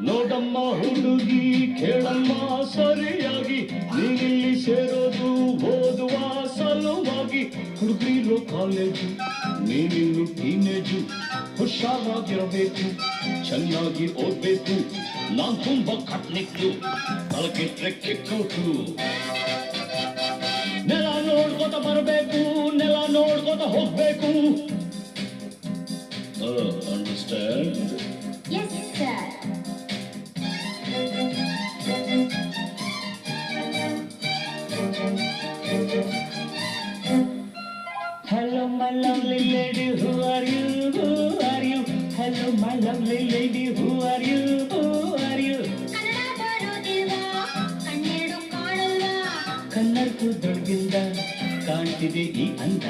ನೋಡಮ್ಮ ಹುಡುಗಿ ಕೇಳಮ್ಮ ಸರಿಯಾಗಿ ನೀನಿಲ್ಲಿ ಸೇರೋದು ಓದುವ ಸಲುವಾಗಿ ಹುಡುಗಿರೋ ಕಾಲೇಜು ನೀನಿನ್ನು ಟೀನೇಜು ಹುಷಾರಾಗಿರಬೇಕು ಚೆನ್ನಾಗಿ ಓದ್ಬೇಕು ನಾನ್ ತುಂಬಾ ಕಟ್ಲಿಕ್ಕು ತಲಕೆಟ್ರೆ ಕಿಕ್ಕೌಟು ನೆಲ ನೋಡ್ಕೋತ ಬರಬೇಕು ನೆಲ ನೋಡ್ಕೋತ ಹೋಗ್ಬೇಕು understand Yes, sir. Hello, my lovely lady, who are you? Who are you? Hello, my lovely lady, who are you? Who are you? Kannada ಬರೋದಿಲ್ವಾ ಕಣ್ಣೆರಡು ಕಾಣಲ್ವಾ ಕನ್ನಡಕ್ಕೂ ದೊಡ್ಗಿಂದ ಕಾಣ್ತಿದೆ ಈ ಅಂದ